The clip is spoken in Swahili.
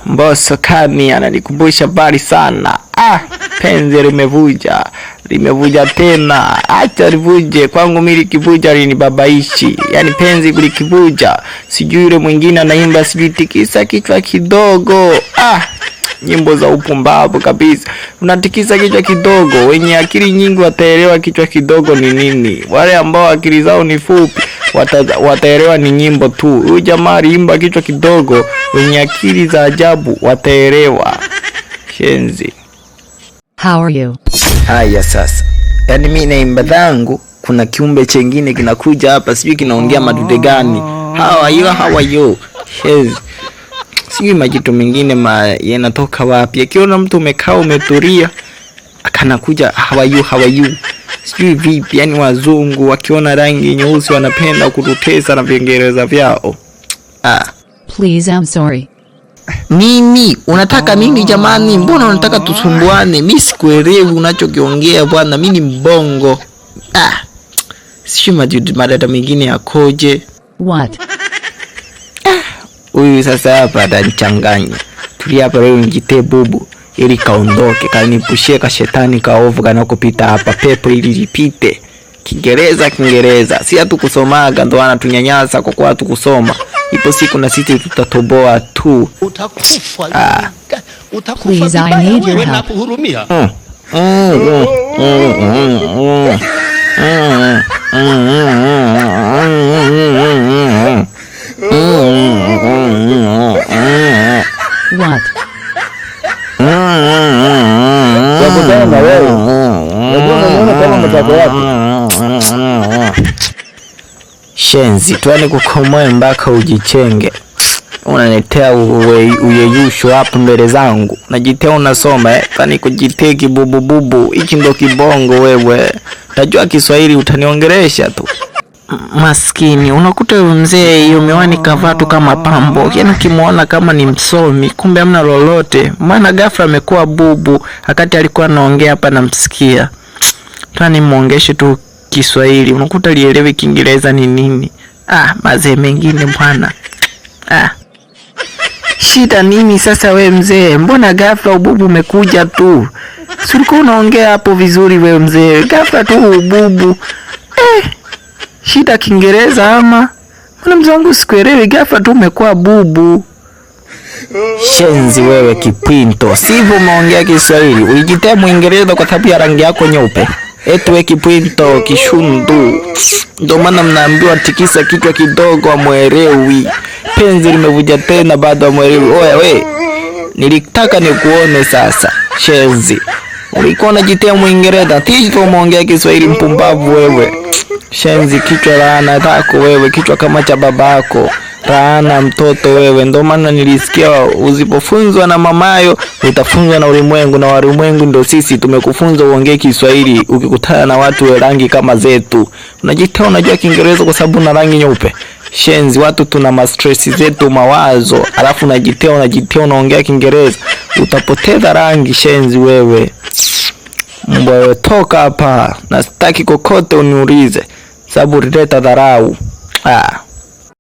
Mbosso Kani ananikumbusha bali sana. Penzi limevuja tena. Acha livuje, kwangu mimi likivuja linibabaishi. Yaani penzi kulikivuja, sijui yule mwingine anaimba sijui tikisa kichwa kidogo. Nyimbo za upumbavu kabisa. Unatikisa kichwa kidogo, wenye akili nyingi wataelewa kichwa kidogo ni nini. Wale ambao akili zao ni fupi wataelewa ni nyimbo tu. Huyu jamaa aliimba kichwa kidogo, wenye akili za ajabu wataelewa. Shenzi. How are you? Haya sasa. Yaani mimi naimba zangu, kuna kiumbe chengine kinakuja hapa, sijui kinaongea madude gani. How are you? Shenzi. Sijui majitu mengine yanatoka wapi. Akiona mtu umekaa umetulia, akanakuja how are you? Sijui vipi, yani wazungu wakiona rangi nyeusi wanapenda kututesa na Viingereza vyao. Please, I'm sorry. Nini? Unataka nini jamani? Mbona unataka tusumbuane? Mimi sikuelewi unachokiongea bwana, mimi ni mbongo. Sijui madada mengine yakoje. What? Huyu sasa hapa atanichanganya. Tulia hapa leo njite bubu ili kaondoke, kanipushie ka shetani kaovu kanakopita hapa, pepo ili lipite. Kiingereza si hatu kusomaga, ndo anatunyanyasa kwa kuwa hatu kusoma. Ipo siku na sisi tutatoboa tu. Utakufa. Please, I need your help. What? Shenzi, tuani kukomoe mpaka ujichenge. Unanitea uyeyusho hapo mbele zangu. Najitea unasoma tani kujitea kibubububu. Hiki ndo kibongo wewe. Najua Kiswahili utaniongelesha tu. Maskini, unakuta mzee hiyo miwani kavaa tu kama pambo. Yaani kimuona kama ni msomi, kumbe hamna lolote. Maana ghafla amekuwa bubu, wakati alikuwa anaongea hapa namsikia. Tani muongeshe tu Kiswahili, unakuta lielewi Kiingereza ni nini. Mazee mengine bwana. Shida nini sasa we mzee? Mbona ghafla ububu umekuja tu? Si ulikuwa unaongea hapo vizuri we mzee. Ghafla tu ububu. Shida Kiingereza ama? Mbona mzee wangu sikuelewi, ghafla tu umekuwa bubu. Shenzi wewe kipinto. Sivyo umeongea Kiswahili. Ulijitea Muingereza kwa sababu ya rangi yako nyeupe. We kipinto kishundu. Ndio maana mnaambiwa tikisa kichwa kidogo amuelewi. Penzi limevuja tena bado amuelewi. Oya we, nilitaka nikuone sasa. Shenzi. Ulikuwa unajitea Muingereza, tisho umeongea Kiswahili mpumbavu wewe. Shenzi, kichwa laana zako wewe, kichwa kama cha babako. Laana mtoto wewe. Ndio maana nilisikia usipofunzwa na mamayo utafunzwa na ulimwengu, na ulimwengu ndio sisi tumekufunza uongee Kiswahili ukikutana na watu wa rangi kama zetu. Unajitea unajua Kiingereza kwa sababu na rangi nyeupe. Shenzi, watu tuna ma-stress zetu mawazo, alafu unajitea unaongea Kiingereza. Utapoteza rangi shenzi wewe. Mbwa toka hapa. Na sitaki kokote uniulize, sababu utaleta dharau.